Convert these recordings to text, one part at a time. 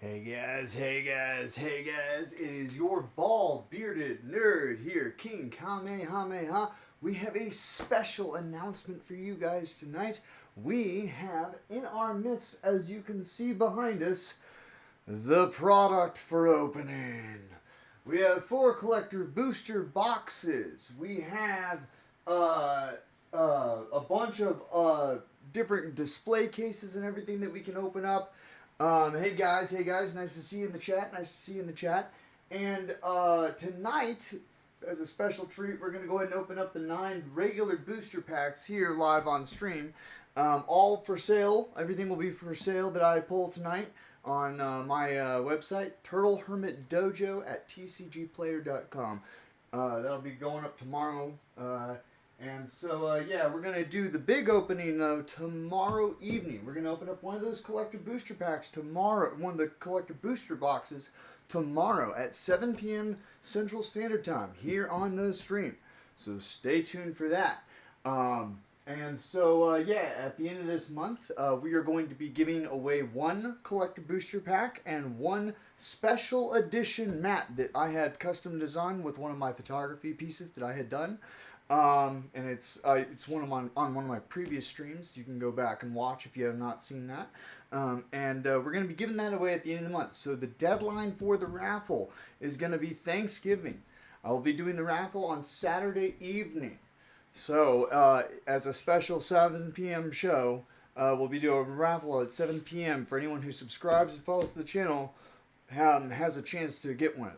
Hey guys, it is your bald bearded nerd here, King Kamehameha. We have a special announcement for you guys tonight. We have in our midst, as you can see behind us, the product for opening. We have 4 collector booster boxes. We have a bunch of different display cases and everything that we can open up. Hey guys, nice to see you in the chat, And tonight, as a special treat, we're going to go ahead and open up the 9 regular booster packs here live on stream. All for sale. Everything will be for sale that I pull tonight on my website, Turtle Hermit Dojo at tcgplayer.com. That'll be going up tomorrow. And so, yeah, we're going to do the big opening tomorrow evening. We're going to open up one of those collector booster packs tomorrow, one of the collector booster boxes tomorrow at 7 p.m. Central Standard Time here on the stream. So stay tuned for that. And so, yeah, at the end of this month, we are going to be giving away 1 collector booster pack and 1 special edition mat that I had custom designed with one of my photography pieces that I had done. And it's one of on one of my previous streams. You can go back and watch if you have not seen that. And we're going to be giving that away at the end of the month. So the deadline for the raffle is going to be Thanksgiving. I will be doing the raffle on Saturday evening. So as a special 7 p.m. show, we'll be doing a raffle at 7 p.m. for anyone who subscribes and follows the channel has a chance to get one of those.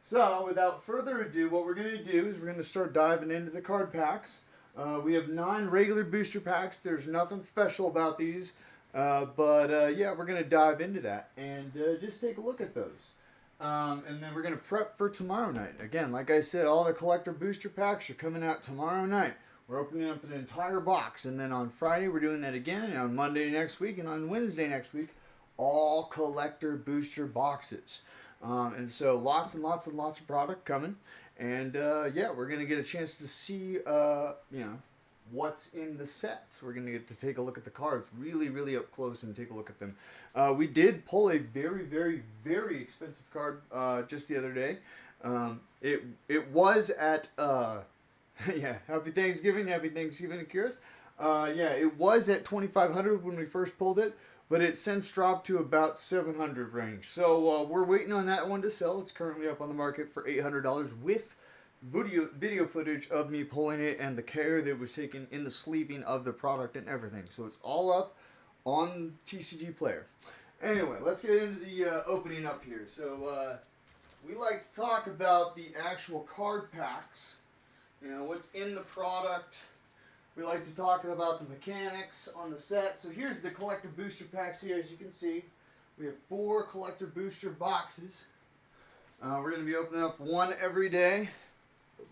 So, without further ado, what we're going to do is we're going to start diving into the card packs. We have 9 regular booster packs. There's nothing special about these. But yeah, we're going to dive into that and just take a look at those. And then we're going to prep for tomorrow night. Again, like I said, all the collector booster packs are coming out tomorrow night. We're opening up an entire box. And then on Friday, we're doing that again. And on Monday next week and on Wednesday next week, all collector booster boxes. And so lots and lots and lots of product coming. And yeah, we're going to get a chance to see, what's in the set. We're going to get to take a look at the cards really up close and take a look at them. We did pull a very expensive card just the other day. It was at, yeah, Happy Thanksgiving, Akira's. Yeah, it was at $2,500 when we first pulled it. But it's since dropped to about $700 range. So we're waiting on that one to sell. It's currently up on the market for $800 with video footage of me pulling it and the care that was taken in the sleeving of the product and everything. So it's all up on TCG Player. Anyway, let's get into the opening up here. So we like to talk about the actual card packs. You know, what's in the product. We like to talk about the mechanics on the set. So here's the collector booster packs here. As you can see, we have 4 collector booster boxes. We're going to be opening up 1 every day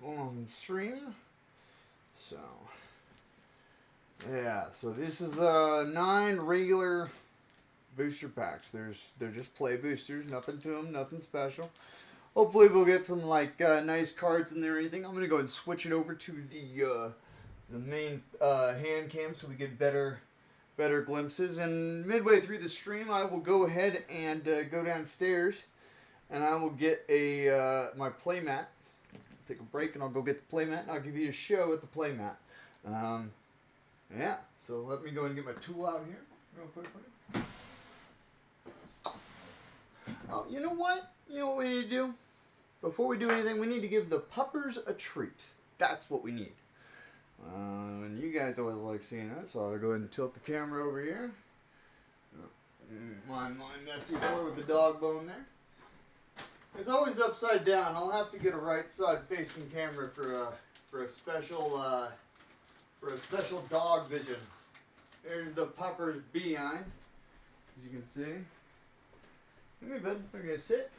on stream. So, yeah. So this is the 9 regular booster packs. They're just play boosters. Nothing to them. Nothing special. Hopefully we'll get some like nice cards in there or anything. I'm going to go ahead and switch it over to the main hand cam so we get better glimpses. And midway through the stream, I will go ahead and go downstairs and I will get my playmat. Take a break and I'll go get the playmat and I'll give you a show at the playmat. Yeah, so let me go and get my tool out here real quickly. Oh, you know what? You know what we need to do? Before we do anything, we need to give the puppers a treat. That's what we need. And you guys always like seeing that, so I'll go ahead and tilt the camera over here. My messy floor with the dog bone there. It's always upside down. I'll have to get a right side facing camera for a special dog vision. There's the pupper's behind, as you can see. Come here, bud. We're gonna sit.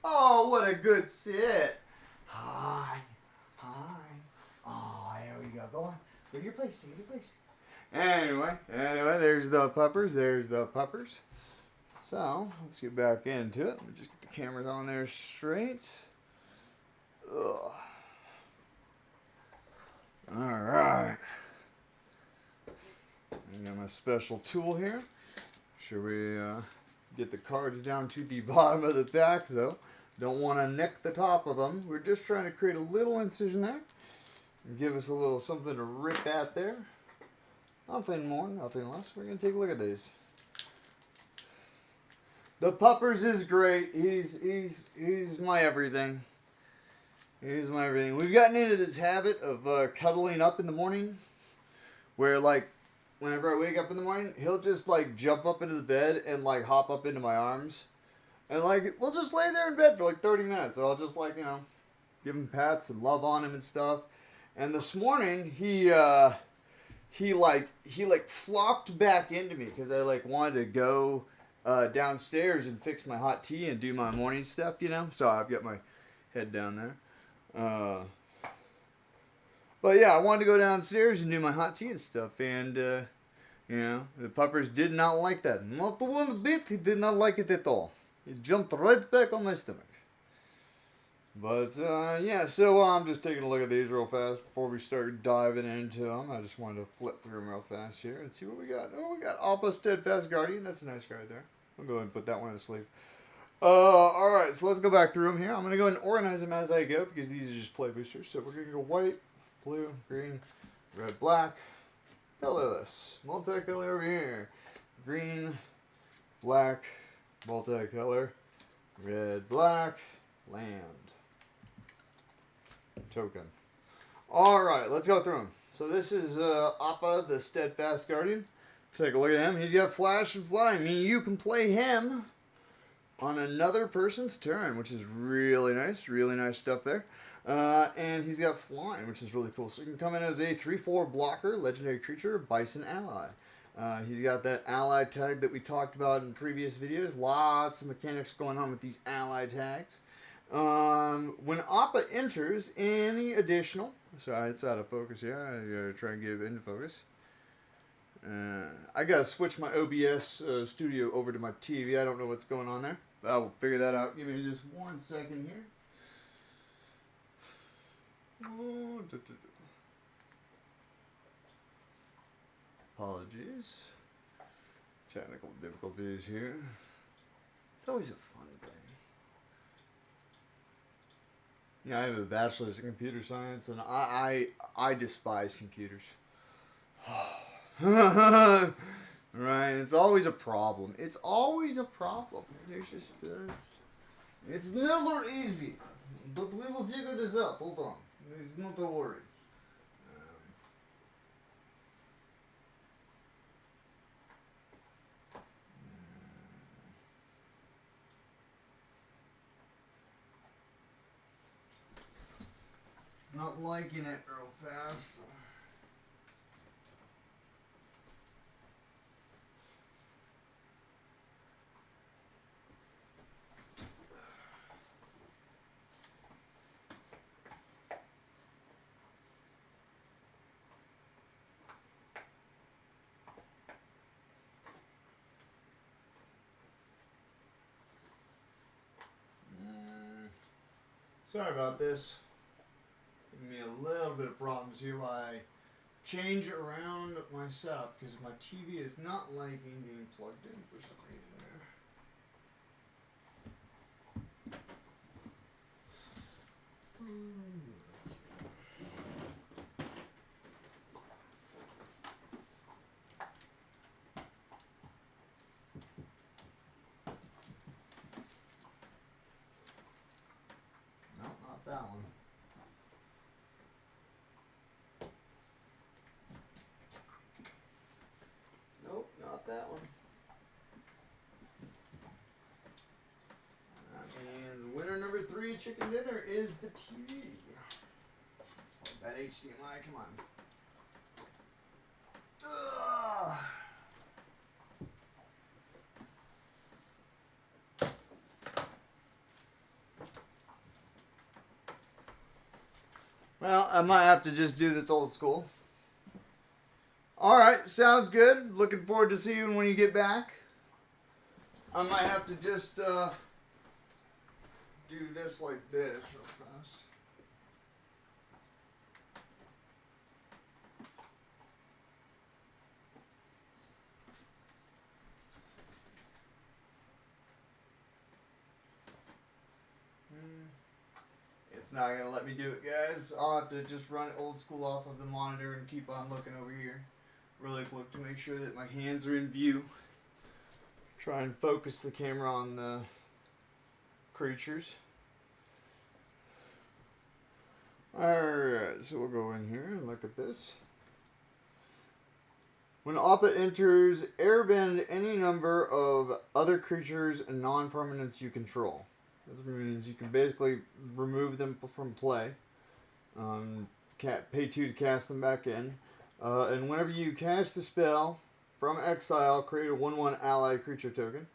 Oh, what a good sit. Hi. Oh, there we go. Go on. Go to your place. Go to your place. Anyway, there's the puppers. So, let's get back into it. Let me just get the cameras on there straight. Ugh. Alright. I got my special tool here. Should we Get the cards down to the bottom of the pack, though. Don't want to nick the top of them. We're just trying to create a little incision there. And give us a little something to rip at there. Nothing more, nothing less. We're going to take a look at these. The Puppers is great. He's my everything. He's my everything. We've gotten into this habit of cuddling up in the morning. Where, like, whenever I wake up in the morning, he'll just, like, jump up into the bed and, like, hop up into my arms. And, like, we'll just lay there in bed for, like, 30 minutes. And I'll just, like, you know, give him pats and love on him and stuff. And this morning, he flopped back into me because I, like, wanted to go downstairs and fix my hot tea and do my morning stuff, you know. So I've got my head down there. But yeah, I wanted to go downstairs and do my hot tea and stuff, and you know, the Puppers did not like that. Not the one bit. He did not like it at all. He jumped right back on my stomach. But yeah, so I'm just taking a look at these real fast before we start diving into them. I just wanted to flip through them real fast here and see what we got. Oh, we got Alpha Steadfast Guardian. That's a nice card there. I'll go ahead and put that one to sleep. Alright, so let's go back through them here. I'm going to go ahead and organize them as I go because these are just play boosters. So we're going to go white, blue, green, red, black, colorless, multicolor over here. Green, black, multicolor, red, black, land. Token. Alright, let's go through them. So this is Appa, the Steadfast Guardian. Take a look at him. He's got Flash and Fly. Meaning you can play him on another person's turn, which is really nice. Really nice stuff there. And he's got Flying, which is really cool. So you can come in as a 3/4 blocker, legendary creature, Bison Ally. He's got that ally tag that we talked about in previous videos. Lots of mechanics going on with these ally tags. When Appa enters any additional... Sorry, it's out of focus here. I gotta try and get it into focus. I gotta switch my OBS studio over to my TV. I don't know what's going on there. I will figure that out. Give me just 1 second here. Apologies. Technical difficulties here. It's always a fun thing. Yeah, I have a bachelor's in computer science, and I despise computers. Right, it's always a problem. It's always a problem. There's just it's never easy, but we will figure this out. Hold on, it's not a worry. It's not liking it real fast. Sorry about this. Giving me a little bit of problems here while I change around my setup because my TV is not liking being plugged in for some reason there. No, not that one. Nope, not that one. That means winner number 3 chicken dinner is the TV. That HDMI, come on. Ugh. Well, I might have to just do this old school. Alright, sounds good. Looking forward to seeing you when you get back. I might have to just do this like this real fast. not going to let me do it, guys. I'll have to just run old school off of the monitor and keep on looking over here really quick to make sure that my hands are in view. Try and focus the camera on the creatures. Alright, so we'll go in here and look at this. When Appa enters, airbend any number of other creatures and non-permanents you control. This means you can basically remove them from play. Pay 2 to cast them back in. And whenever you cast a spell from exile, create a 1/1 ally creature token.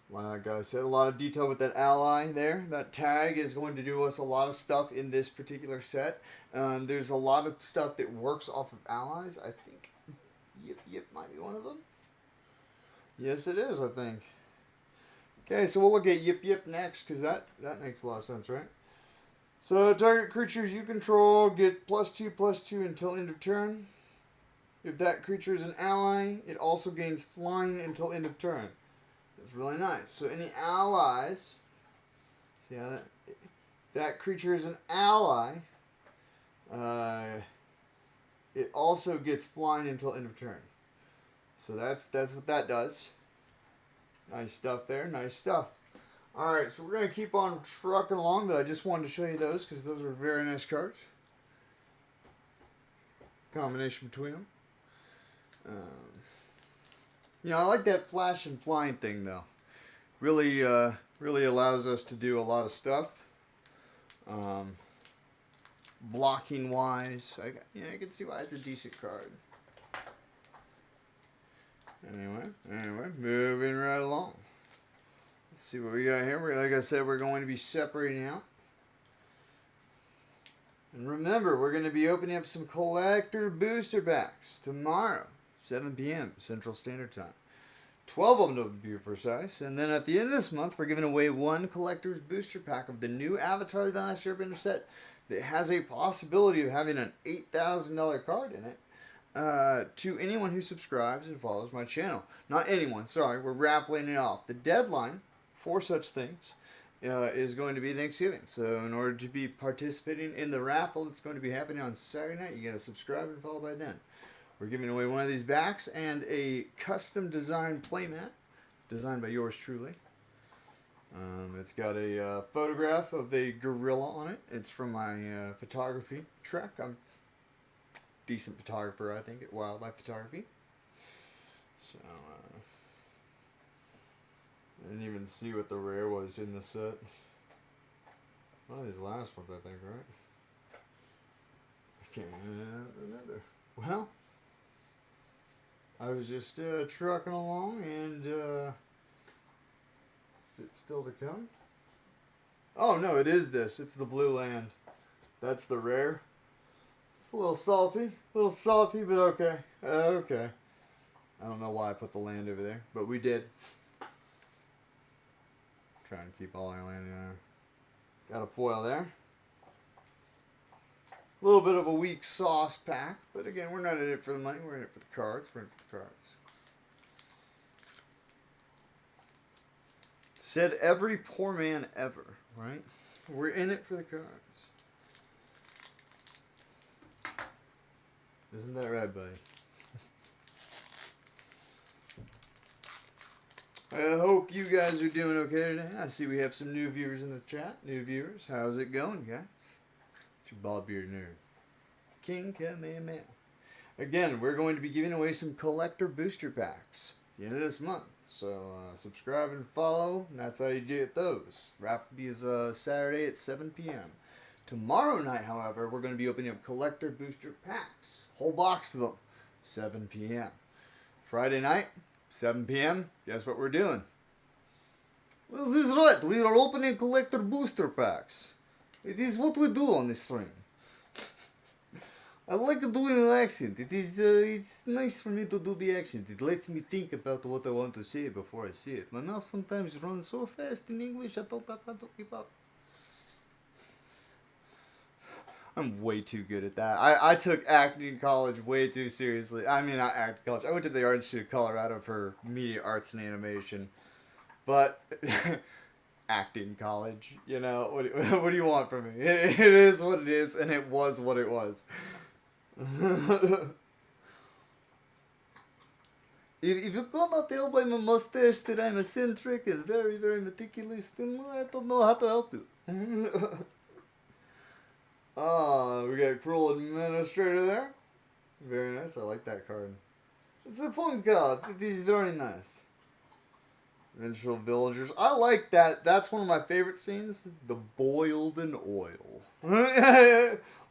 Like I said, a lot of detail with that ally there. That tag is going to do us a lot of stuff in this particular set. There's a lot of stuff that works off of allies. I think Yip might be one of them. Yes, it is, I think. Okay, so we'll look at Yip next, because that makes a lot of sense, right? So, target creatures you control get +2/+2 until end of turn. If that creature is an ally, it also gains flying until end of turn. That's really nice. So, any allies, see how that creature is an ally, it also gets flying until end of turn. So, that's what that does. Nice stuff there. Nice stuff. Alright, so we're going to keep on trucking along, but I just wanted to show you those because those are very nice cards. Combination between them. You know, I like that flash and flying thing, though. Really allows us to do a lot of stuff. Blocking-wise, I can see why it's a decent card. Anyway, moving right along. Let's see what we got here. Like I said, we're going to be separating out. And remember, we're going to be opening up some collector booster packs tomorrow, 7 p.m. Central Standard Time. 12 of them to be precise. And then at the end of this month, we're giving away one collector's booster pack of the new Avatar The Last Airbender set that has a possibility of having an $8,000 card in it. To anyone who subscribes and follows my channel. Not anyone, sorry, we're raffling it off. The deadline for such things is going to be Thanksgiving. So in order to be participating in the raffle that's going to be happening on Saturday night, you got to subscribe and follow by then. We're giving away one of these backs and a custom designed playmat designed by yours truly. It's got a photograph of a gorilla on it. It's from my photography track. I'm decent photographer, I think, at wildlife photography. So, I didn't even see what the rare was in the set. One of these last ones, I think, right? I can't remember. Well, I was just trucking along, and it's still to come. Oh, no, it is this. It's the Blue Land. That's the rare. A little salty, but okay. Okay. I don't know why I put the land over there, but we did. Trying to keep all our land in there. Got a foil there. A little bit of a weak sauce pack, but again, we're not in it for the money, we're in it for the cards. We're in it for the cards. Said every poor man ever, right? We're in it for the cards. Isn't that right, buddy? I hope you guys are doing okay today. I see we have some new viewers in the chat. New viewers. How's it going, guys? It's your bald beard nerd, King Kamehameha. Again, we're going to be giving away some collector booster packs at the end of this month. So subscribe and follow, and that's how you get those. Raffle is Saturday at 7 p.m. Tomorrow night, however, we're going to be opening up collector booster packs. Whole box of them. 7 p.m. Friday night, 7 p.m. Guess what we're doing? Well, this is right. We are opening collector booster packs. It is what we do on this stream. I like to do an accent. It's nice for me to do the accent. It lets me think about what I want to say before I say it. My mouth sometimes runs so fast in English I don't have time to keep up. I'm way too good at that. I took acting in college way too seriously. I mean, not acting college. I went to the Art Institute of Colorado for media arts and animation. But acting college. You know, what do you want from me? It is what it is, and it was what it was. If you cannot tell by my mustache that I'm eccentric and very, very meticulous, then I don't know how to help you. We got Cruel Administrator there. Very nice. I like that card. It's a fun card. It is very nice. Vengeful Villagers. I like that. That's one of my favorite scenes. The boiled in oil.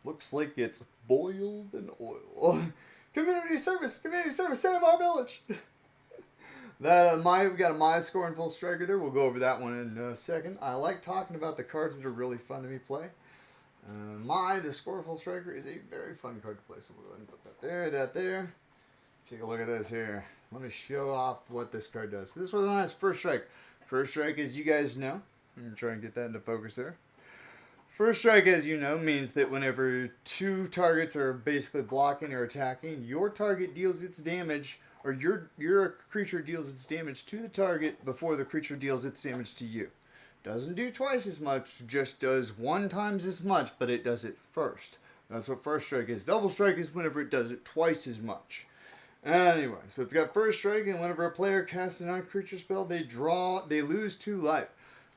Looks like it's boiled in oil. Community service, save our village. We got a My Score and Full Striker there. We'll go over that one in a second. I like talking about the cards that are really fun to me play. The Score Full Striker is a very fun card to play. So we'll go ahead and put that there. Take a look at this here. Let me show off what this card does. This was on its First Strike. First Strike, as you guys know, I'm going to try and get that into focus there. First Strike, as you know, means that whenever two targets are basically blocking or attacking, your target deals its damage, or your creature deals its damage to the target before the creature deals its damage to you. Doesn't do twice as much, just does 1 times as much, but it does it first. That's what First Strike is. Double Strike is whenever it does it twice as much. Anyway, so it's got First Strike, and whenever a player casts a non-creature spell, they lose 2 life.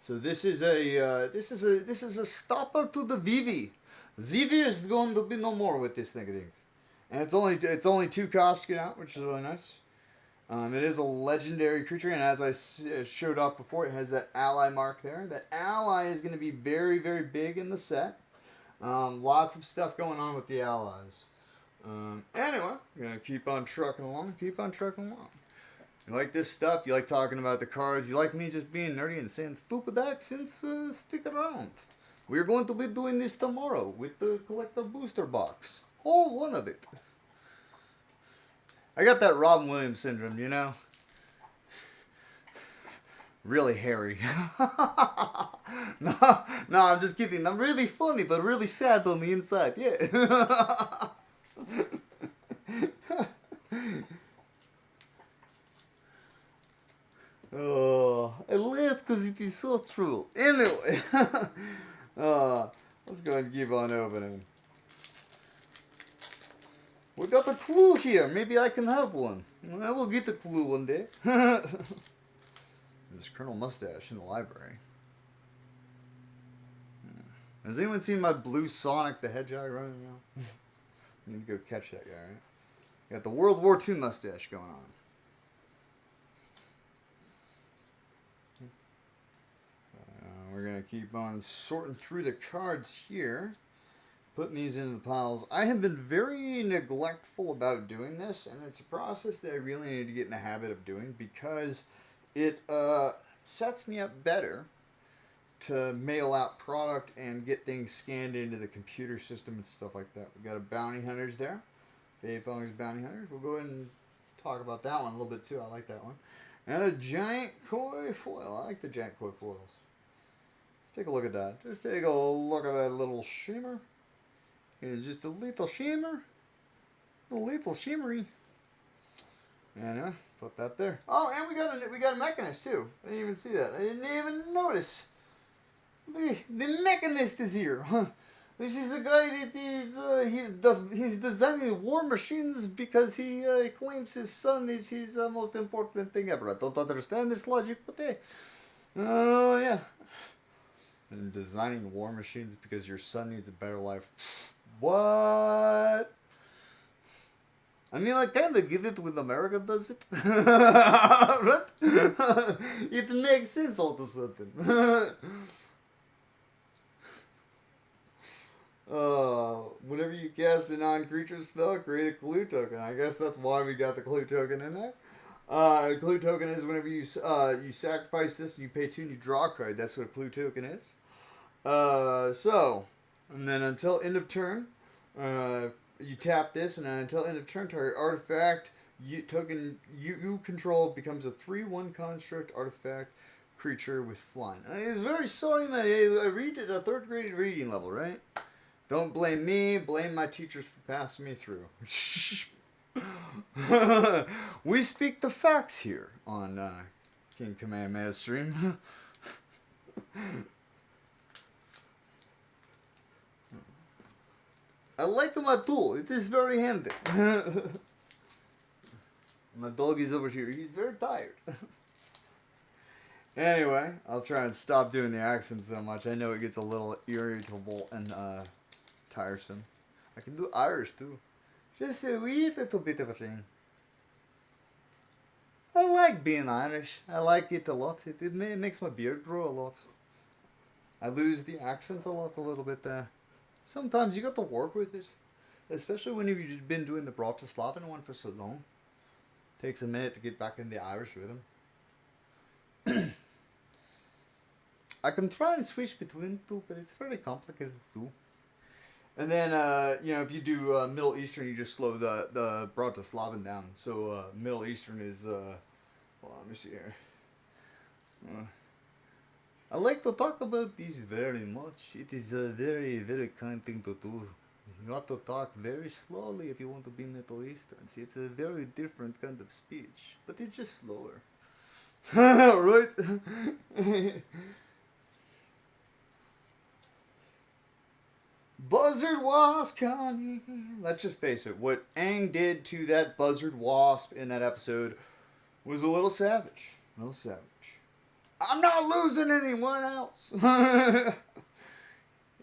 So this is a stopper to the Vivi. Vivi is going to be no more with this thing, I think. And it's only 2 costs to get out, which is really nice. It is a legendary creature, and as I showed off before, it has that ally mark there. That ally is going to be very, very big in the set. Lots of stuff going on with the allies. Anyway, we're going to keep on trucking along. You like this stuff? You like talking about the cards? You like me just being nerdy and saying stupid accents? Stick around. We're going to be doing this tomorrow with the collector booster box. Whole one of it. I got that Robin Williams syndrome, you know? Really hairy. No, I'm just kidding. I'm really funny, but really sad on the inside. Yeah. Oh, I laugh because it is so true. Anyway, let's go and keep on opening. We got a clue here. Maybe I can have one. I will get a clue one day. There's Colonel Mustache in the library. Has anyone seen my blue Sonic the Hedgehog running around? I need to go catch that guy, right? Got the World War II mustache going on. We're going to keep on sorting through the cards here. Putting these into the piles. I have been very neglectful about doing this, and it's a process that I really need to get in the habit of doing because it sets me up better to mail out product and get things scanned into the computer system and stuff like that. We got a Bounty Hunters there. Feyfong's Bounty Hunters. We'll go ahead and talk about that one a little bit too. I like that one. And a Giant Koi Foil. I like the Giant Koi Foils. Let's take a look at that. Just take a look at that little shimmer. It's just a little shimmer. A little shimmery. And put that there. Oh, and we got a Mechanist too. I didn't even see that. I didn't even notice. The Mechanist is here. This is a guy that is he's designing war machines because he claims his son is his most important thing ever. I don't understand this logic, but hey. Oh yeah. And designing war machines because your son needs a better life. What? I mean, I kind of get it when America does it. Right? It makes sense all of a sudden. Whenever you cast a non-creature spell, create a clue token. I guess that's why we got the clue token in there. Clue token is whenever you sacrifice this and you pay 2 and you draw a card. That's what a clue token is. And then until end of turn, you tap this, and then until end of turn, target artifact you control becomes a 3/1 construct artifact creature with flying. It's very sorry, man. I read at a 3rd grade reading level, right? Don't blame me. Blame my teachers for passing me through. We speak the facts here on King Kamehameha stream. I like my tool. It is very handy. My dog is over here. He's very tired. Anyway, I'll try and stop doing the accent so much. I know it gets a little irritable and tiresome. I can do Irish too. Just a wee little bit of a thing. I like being Irish. I like it a lot. It makes my beard grow a lot. I lose the accent a little bit there. Sometimes you got to work with it. Especially when you've been doing the Bratislavan one for so long. Takes a minute to get back in the Irish rhythm. I can try and switch between two, but it's very complicated to do. And then, if you do Middle Eastern, you just slow the Bratislavan down. So, Middle Eastern is, let me see here. I like to talk about these very much. It is a very, very kind thing to do. You have to talk very slowly if you want to be Middle Eastern. See, it's a very different kind of speech, but it's just slower. Right? Buzzard wasp Connie. Let's just face it. What Aang did to that buzzard wasp in that episode was a little savage. A little savage. I'm not losing anyone else.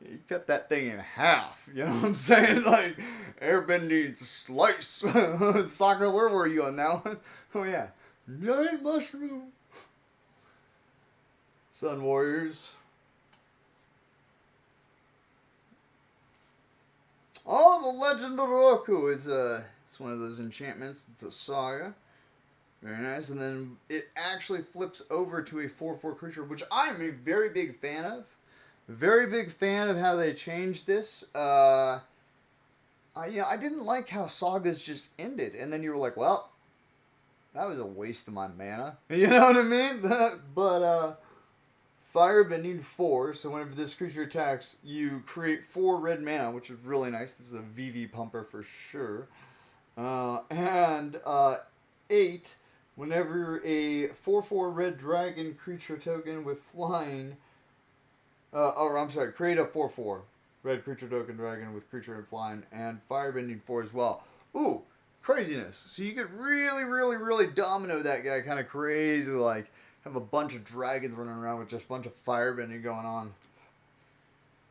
He cut that thing in half. You know what I'm saying? Like, airbending slice. Sokka, where were you on that one? Oh, yeah. Giant mushroom. Sun Warriors. Oh, the Legend of Roku is it's one of those enchantments. It's a saga. Very nice. And then it actually flips over to a 4/4 creature, which I am a very big fan of. Very big fan of how they changed this. I didn't like how sagas just ended, and then you were like, well, that was a waste of my mana. You know what I mean? But Firebending 4, so whenever this creature attacks, you create 4 red mana, which is really nice. This is a VV pumper for sure. And 8, whenever a 4/4 red dragon creature token with flying, create a 4/4 red creature token dragon with creature and flying, and Firebending 4 as well. Ooh, craziness. So you could really, really, really domino that guy kind of crazy, like, have a bunch of dragons running around with just a bunch of firebending going on.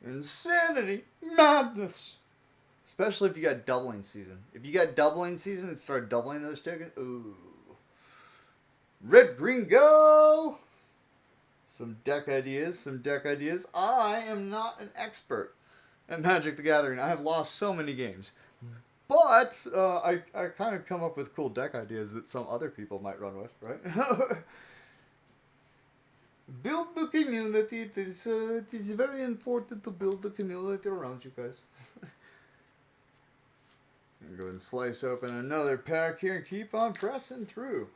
Insanity. Madness. Especially if you got doubling season. If you got doubling season and start doubling those tokens, ooh. Red, green, go! Some deck ideas. I am not an expert at Magic the Gathering. I have lost so many games. But I kind of come up with cool deck ideas that some other people might run with, right? Build the community. It is very important to build the community around you guys. Go ahead and slice open another pack here and keep on pressing through.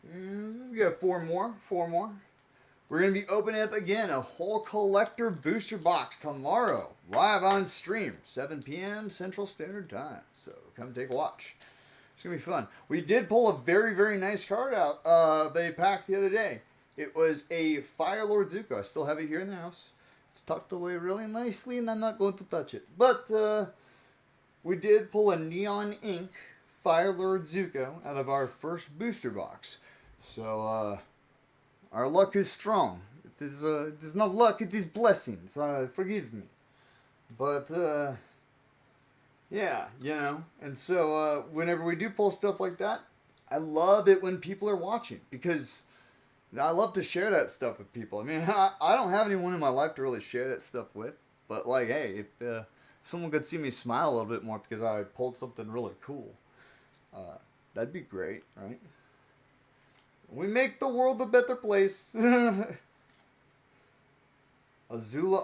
We got 4 more. We're going to be opening up again a whole collector booster box tomorrow, live on stream, 7 p.m. Central Standard Time. So come take a watch. It's going to be fun. We did pull a very, very nice card out of a pack the other day. It was a Fire Lord Zuko. I still have it here in the house. It's tucked away really nicely, and I'm not going to touch it. But we did pull a Neon Ink Fire Lord Zuko out of our first booster box. So, our luck is strong. It is not luck, it is blessings. Forgive me. But, yeah, And so, whenever we do pull stuff like that, I love it when people are watching. Because I love to share that stuff with people. I mean, I don't have anyone in my life to really share that stuff with. But, like, hey, if someone could see me smile a little bit more because I pulled something really cool, that'd be great, right? We make the world a better place. Azula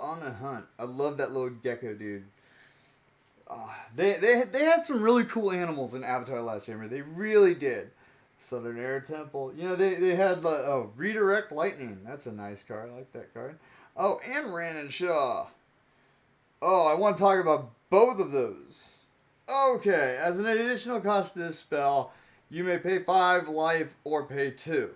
on the hunt. I love that little gecko, dude. They had some really cool animals in Avatar Last Airbender. They really did. Southern Air Temple. They had Redirect Lightning. That's a nice card. I like that card. Oh, and Ran and Shaw. Oh, I want to talk about both of those. Okay, as an additional cost to this spell, you may pay 5 life or pay 2.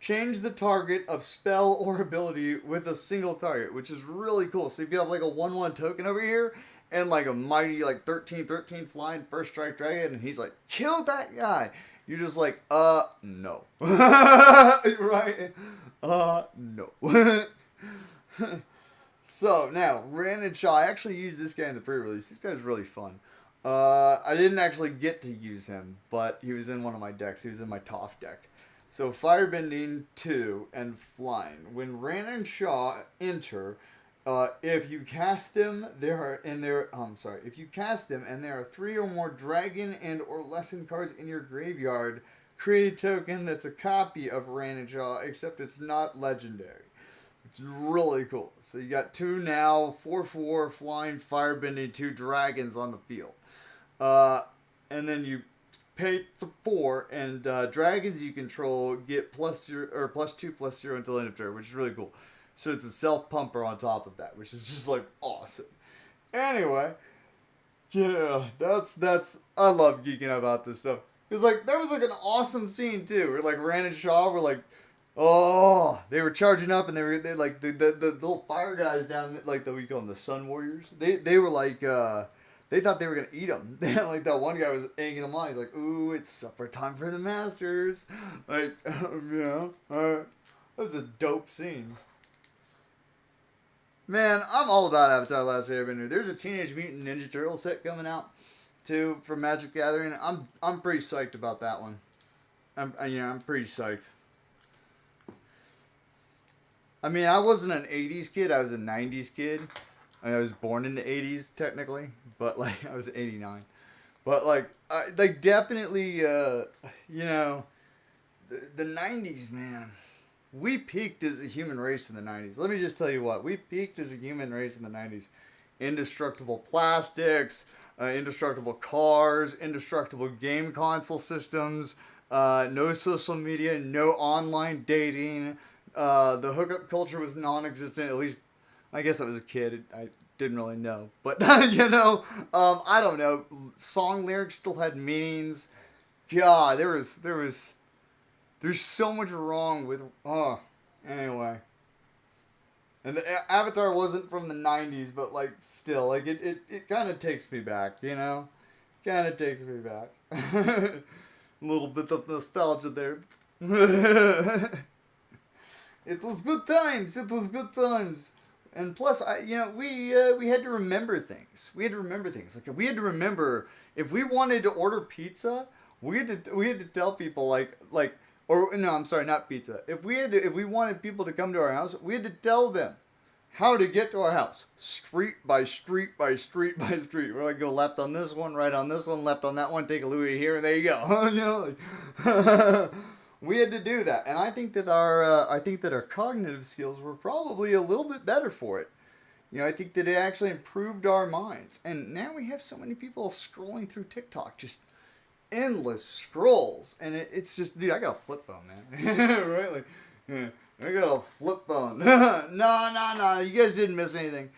change the target of spell or ability with a single target, which is really cool. So if you have like a 1/1 token over here and like a mighty like 13/13 flying first strike dragon, and he's like, kill that guy. You're just like, no. Right? No. So now, Ran and Shaw. I actually used this guy in the pre-release. This guy's really fun. I didn't actually get to use him, but he was in one of my decks. He was in my Toph deck. So Firebending 2 and Flying. When Ran and Shaw enter, if you cast them, if you cast them and there are 3 or more dragon and or lesson cards in your graveyard, create a token that's a copy of Ran and Shaw, except it's not legendary. It's really cool. So you got 2 now, 4/4 flying firebending 2 dragons on the field. And then you pay 4 and dragons you control get +2/+0 until end of turn, which is really cool. So it's a self pumper on top of that, which is just like awesome. Anyway, yeah, that's I love geeking out about this stuff. Cause like that was like an awesome scene too, where like Ran and Shaw were like, oh, they were charging up, and they like the little fire guys down, like we call them the Sun Warriors. They were like they thought they were gonna eat them. Like that one guy was egging them on. He's like, ooh, it's supper time for the masters. Like that was a dope scene. Man, I'm all about Avatar: Last Airbender. There's a Teenage Mutant Ninja Turtle set coming out too for Magic the Gathering. I'm pretty psyched about that one. I'm pretty psyched. I mean, I wasn't an 80s kid. I was a 90s kid. I was born in the 80s, technically. But, like, I was 89. But, like definitely, the 90s, man. We peaked as a human race in the 90s. Let me just tell you what. We peaked as a human race in the 90s. Indestructible plastics, indestructible cars, indestructible game console systems, no social media, no online dating. The hookup culture was non-existent. At least, I guess I was a kid. I didn't really know, but I don't know. Song lyrics still had meanings. God, there's so much wrong with. Anyway. And the Avatar wasn't from the 90s, but like still, like it kind of takes me back, kind of takes me back. A little bit of nostalgia there. It was good times. It was good times. And plus, we had to remember things. Like we had to remember if we wanted to order pizza, we had to tell people not pizza. If we wanted people to come to our house, we had to tell them how to get to our house, street by street by street by street. We're like, go left on this one, right on this one, left on that one, take a Louis here, and there you go. We had to do that, and I think that our cognitive skills were probably a little bit better for it. I think that it actually improved our minds, and now we have so many people scrolling through TikTok, just endless scrolls, and it's just, dude, I got a flip phone, man. Right? Like, yeah, I got a flip phone. No, you guys didn't miss anything.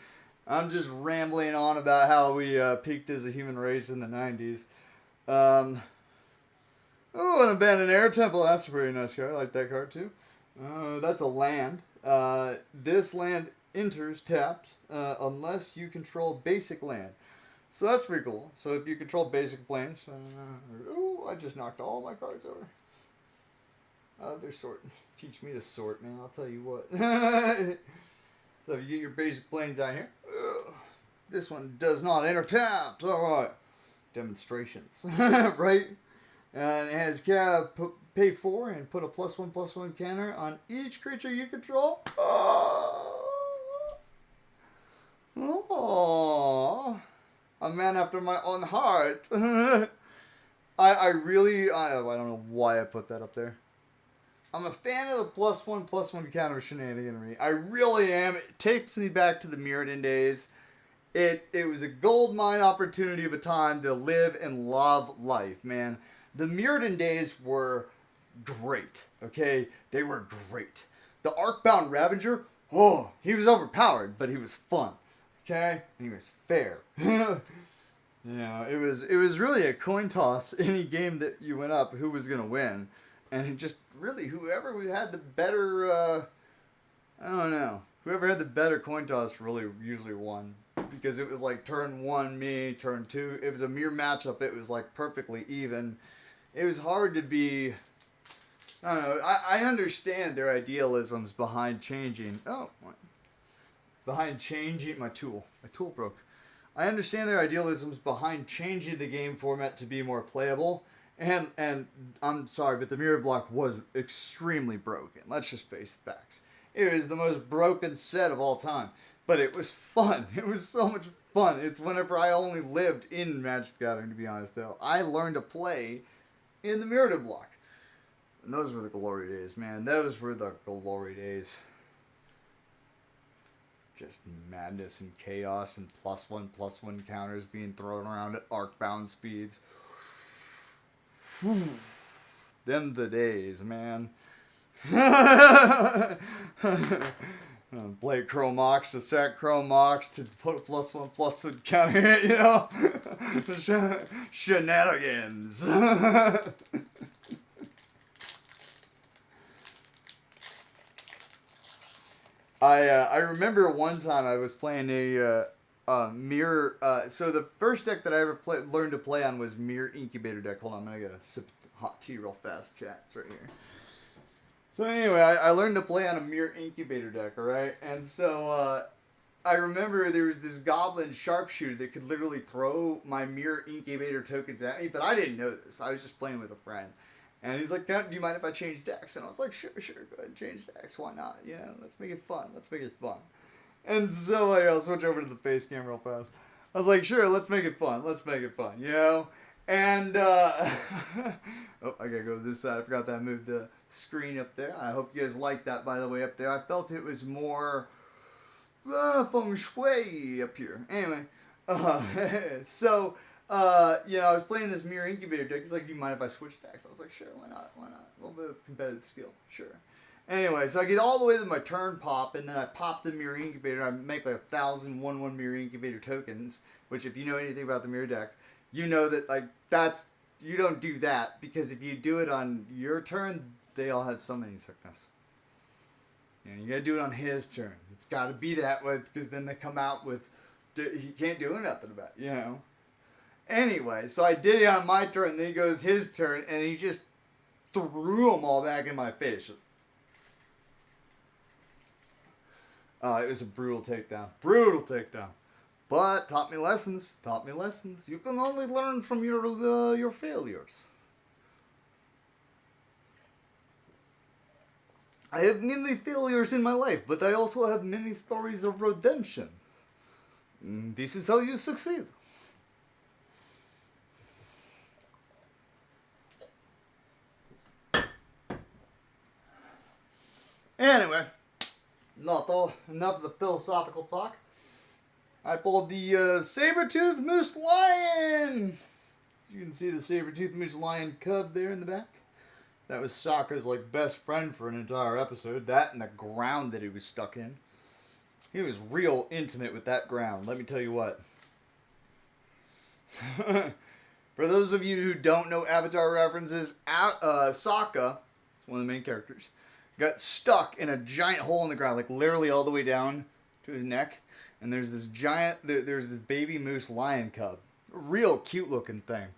I'm just rambling on about how we peaked as a human race in the 90s. Oh, an abandoned air temple. That's a pretty nice card. I like that card too. That's a land. This land enters tapped unless you control basic land. So that's pretty cool. So if you control basic planes... I just knocked all my cards over. They're sorting. Teach me to sort, man. I'll tell you what. So if you get your basic planes out here... this one does not enter tapped. Alright. Demonstrations. Right? And it has pay 4 and put a +1/+1 counter on each creature you control. Oh, a man after my own heart. I don't know why I put that up there. I'm a fan of the +1/+1 counter shenaniganry. I really am. It takes me back to the Mirrodin days. It was a gold mine opportunity of a time to live and love life, man. The Mirrodin days were great, okay? They were great. The Arcbound Ravager, he was overpowered, but he was fun, okay? And he was fair. It was really a coin toss any game that you went up who was going to win. and it just really whoever we had the better, I don't know, whoever had the better coin toss really usually won, because it was like turn 1 me, turn 2. It was a mere matchup. It was like perfectly even. It was hard to be. I don't know. I understand their idealisms behind changing. Oh, what? Behind changing my tool. My tool broke. I understand their idealisms behind changing the game format to be more playable. And I'm sorry, but the mirror block was extremely broken. Let's just face the facts. It was the most broken set of all time. But it was fun. It was so much fun. It's whenever I only lived in Magic the Gathering, to be honest, though. I learned to play in the mirror block. And those were the glory days, man. Those were the glory days. Just madness and chaos and +1/+1 counters being thrown around at arc-bound speeds. Whew. Them the days, man. Play Chromox to set Chromox to put a +1/+1 counter hit, you know? Shenanigans. I remember one time I was playing a mirror. So the first deck that I ever learned to play on was Mirror Incubator deck. Hold on, I'm gonna get a sip of hot tea real fast. Chat, it's right here. So anyway, I learned to play on a Mirror Incubator deck, alright? And so I remember there was this goblin sharpshooter that could literally throw my Mirror Incubator tokens at me, but I didn't know this. I was just playing with a friend. And he's like, do you mind if I change decks? And I was like, sure, go ahead and change decks. Why not? You know, let's make it fun. Let's make it fun. And so I'll switch over to the face cam real fast. I was like, sure, let's make it fun. Let's make it fun, you know? And, oh, I gotta go to this side. I forgot that I moved the screen up there. I hope you guys liked that, by the way, up there. I felt it was more feng shui up here. Anyway, so... you know, I was playing this Mirror Incubator deck. He's like, do you mind if I switch decks? I was like, sure, why not? Why not? A little bit of competitive skill, sure. Anyway, so I get all the way to my turn pop, and then I pop the Mirror Incubator. I make like 1,000 1/1 Mirror Incubator tokens, which if you know anything about the Mirror deck, you know that, like, that's, you don't do that, because if you do it on your turn, they all have summoning sickness. And you gotta do it on his turn. It's gotta be that way, because then they come out with, he can't do nothing about it, you know? Anyway, so I did it on my turn, then he goes his turn, and he just threw them all back in my face. It was a brutal takedown. Brutal takedown. But taught me lessons. Taught me lessons. You can only learn from your failures. I have many failures in my life, but I also have many stories of redemption. This is how you succeed. Anyway, enough of the philosophical talk. I pulled the saber-toothed moose lion. You can see the saber-toothed moose lion cub there in the back. That was Sokka's like best friend for an entire episode. That and the ground that he was stuck in. He was real intimate with that ground. Let me tell you what. For those of you who don't know Avatar references, Sokka, one of the main characters, got stuck in a giant hole in the ground, like literally all the way down to his neck. And there's this there's this baby moose lion cub. A real cute looking thing.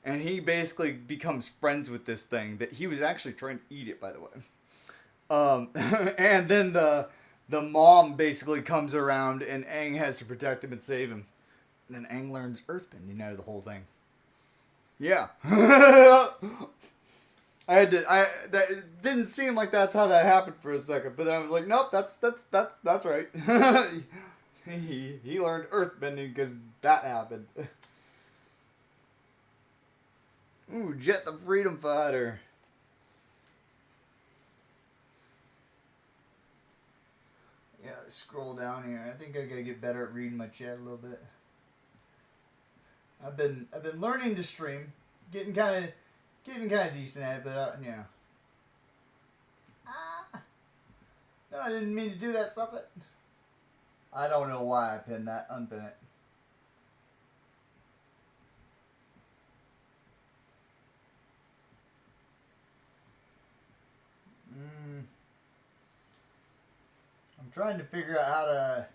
And he basically becomes friends with this thing that he was actually trying to eat it, by the way. And then the mom basically comes around and Aang has to protect him and save him. And then Aang learns earthbending out of the whole thing. Yeah. That didn't seem like that's how that happened for a second, but then I was like, nope, that's right. he learned earthbending because that happened. Ooh, Jet the Freedom Fighter. Yeah, let's scroll down here. I think I gotta get better at reading my chat a little bit. I've been learning to stream, getting kind of decent at it, but yeah. No, I didn't mean to do that. Stop it. I don't know why I pinned that. Unpin it. trying to figure out how to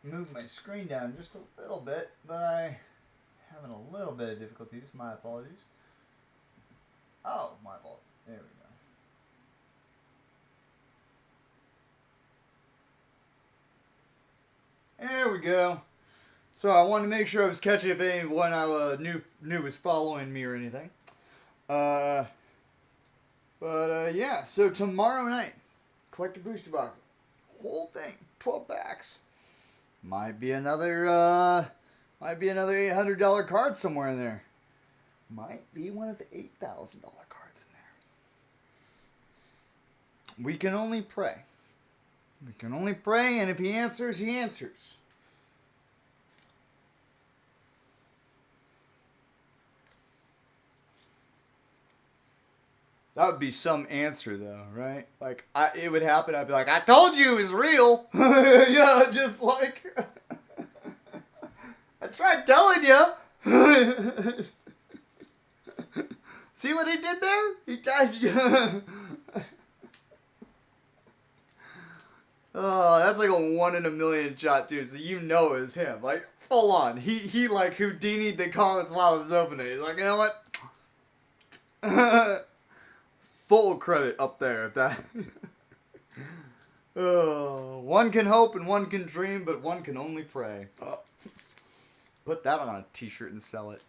move my screen down just a little bit, but I'm having a little bit of difficulties. My apologies. Oh, my fault. There we go. There we go. So I wanted to make sure I was catching if anyone I knew was following me or anything. Yeah. So tomorrow night, collect a booster box. Whole thing, 12 packs. Might be another $800 card somewhere in there. Might be one of the $8,000 cards in there. We can only pray. We can only pray, and if he answers, he answers. That would be some answer, though, right? Like, it would happen. I'd be like, I told you it was real. Yeah, just like, I tried telling you. See what he did there? He tells you. Oh, that's like a 1 in a million shot, too. So you know it's him. Like, full on. He like Houdini'd the comments while I was opening it. He's like, you know what? Full credit up there if that. Oh, one can hope and one can dream, but one can only pray. Oh. Put that on a t-shirt and sell it.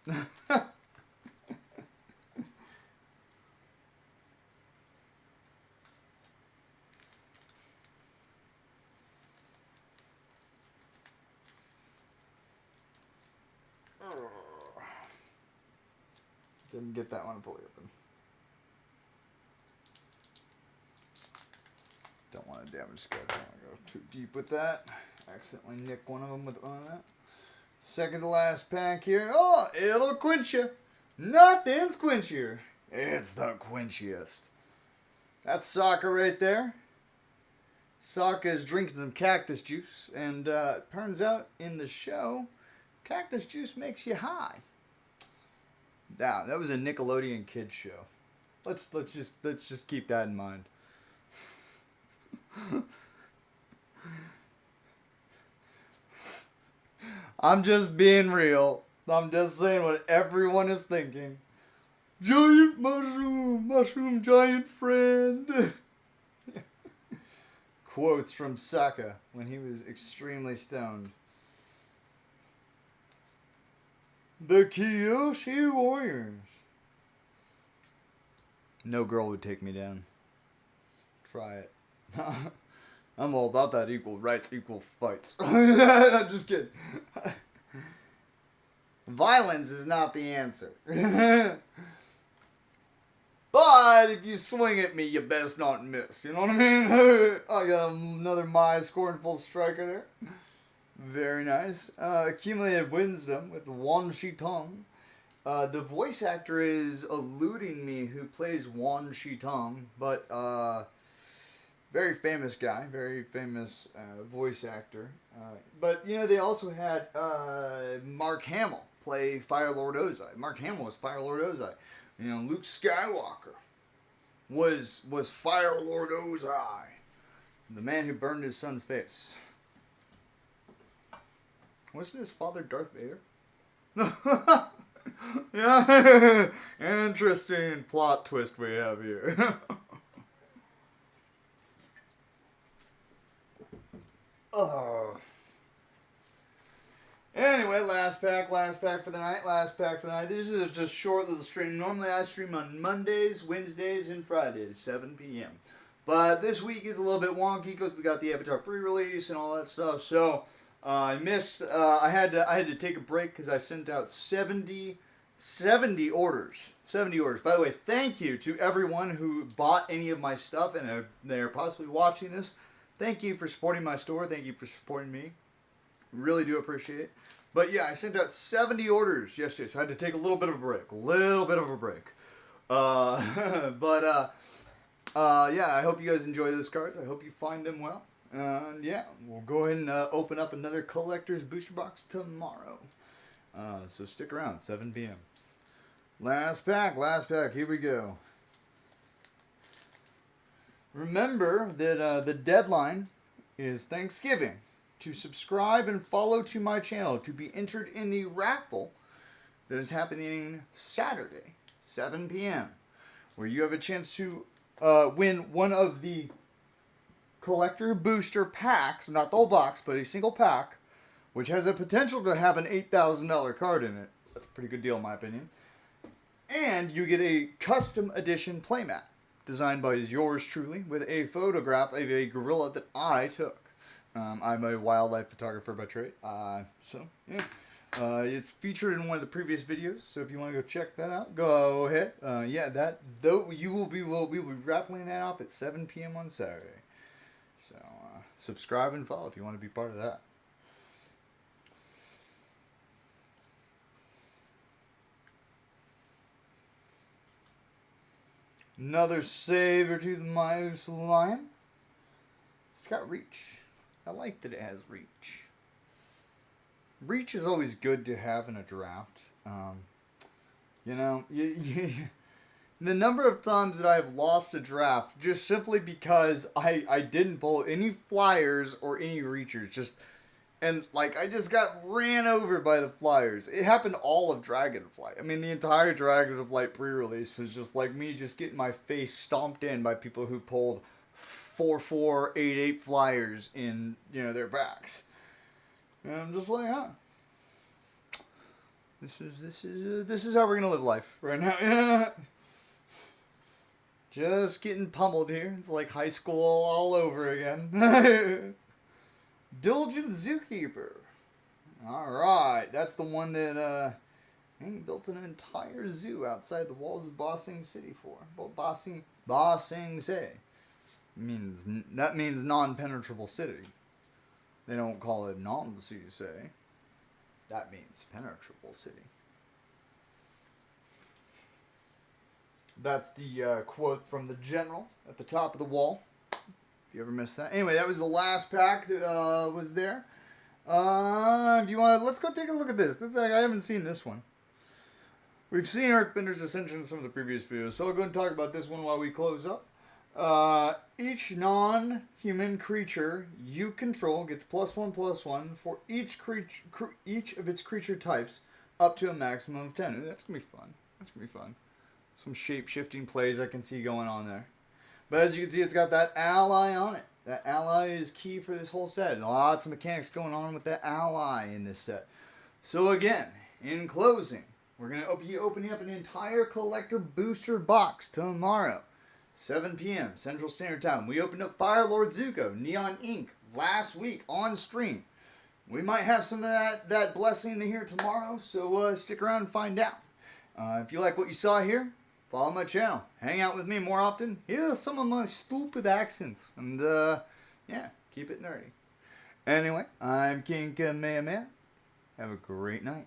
Didn't get that one fully open. Don't want to damage cards. I don't want to go too deep with that. Accidentally nick one of them with one of that. Second to last pack here. Oh, it'll quench you. Nothing's quenchier. It's the quenchiest. That's Sokka right there. Sokka is drinking some cactus juice, and it turns out in the show, cactus juice makes you high. Now, that was a Nickelodeon kids show. Let's just keep that in mind. I'm just being real. I'm just saying what everyone is thinking. Giant mushroom giant friend. Quotes from Sokka when he was extremely stoned. The Kyoshi Warriors. No girl would take me down. Try it. I'm all about that equal rights, equal fights. I'm just kidding. Violence is not the answer. But if you swing at me, you best not miss. You know what I mean? I got another My Scornful Striker there. Very nice. Accumulated Wisdom with Wan Shi Tong. The voice actor is eluding me who plays Wan Shi Tong, but very famous guy, very famous voice actor. But, you know, they also had Mark Hamill play Fire Lord Ozai. Mark Hamill was Fire Lord Ozai. You know, Luke Skywalker was Fire Lord Ozai, the man who burned his son's face. Wasn't his father Darth Vader? Yeah, interesting plot twist we have here. Oh. Anyway, last pack for the night. This is just a short little stream. Normally I stream on Mondays, Wednesdays, and Fridays, 7 p.m. But this week is a little bit wonky because we got the Avatar pre-release and all that stuff. So I missed. I had to take a break because I sent out 70 orders. 70 orders. By the way, thank you to everyone who bought any of my stuff and they're possibly watching this. Thank you for supporting my store. Thank you for supporting me. Really do appreciate it. But yeah, I sent out 70 orders yesterday, so I had to take a little bit of a break. Yeah, I hope you guys enjoy those cards. I hope you find them well. And yeah, we'll go ahead and open up another collector's booster box tomorrow. So stick around, 7 p.m. Last pack, here we go. Remember that the deadline is Thanksgiving to subscribe and follow to my channel to be entered in the raffle that is happening Saturday, 7 p.m., where you have a chance to win one of the collector booster packs, not the whole box, but a single pack, which has a potential to have an $8,000 card in it. That's a pretty good deal in my opinion. And you get a custom edition playmat designed by yours truly with a photograph of a gorilla that I took. I'm a wildlife photographer by trade. So, yeah. It's featured in one of the previous videos, so if you want to go check that out, go ahead. We'll be raffling that off at 7 p.m. on Saturday. So, subscribe and follow if you want to be part of that. Another saber tooth mouse lion. It's got reach. I like that it has reach. Reach is always good to have in a draft. The number of times that I have lost a draft just simply because I didn't pull any flyers or any reachers. I just got ran over by the flyers. It happened all of Dragonflight. I mean, the entire Dragonflight pre-release was just like me just getting my face stomped in by people who pulled 4/4, 8/8 flyers in, their backs. And I'm just like, this is how we're gonna live life right now. Just getting pummeled here. It's like high school all over again. Diligent Zookeeper. Alright, that's the one that built an entire zoo outside the walls of Ba Sing City for. Ba Sing Se. That means non-penetrable city. They don't call it non-CSA. That means penetrable city. That's the quote from the general at the top of the wall. If you ever missed that. Anyway, that was the last pack that was there. If you want, let's go take a look at this. I haven't seen this one. We've seen Earthbender's Ascension in some of the previous videos, so I'll go and talk about this one while we close up. Each non-human creature you control gets +1/+1 for each of its creature types up to a maximum of 10. That's gonna be fun. Some shape-shifting plays I can see going on there. But as you can see, it's got that ally on it. That ally is key for this whole set. Lots of mechanics going on with that ally in this set. So again, in closing, we're going to be opening up an entire collector booster box tomorrow. 7 p.m. Central Standard Time. We opened up Firelord Zuko, Neon Ink, last week on stream. We might have some of that blessing here tomorrow, so stick around and find out. If you like what you saw here, follow my channel. Hang out with me more often. Hear some of my stupid accents. And, keep it nerdy. Anyway, I'm King Kamehameha. Have a great night.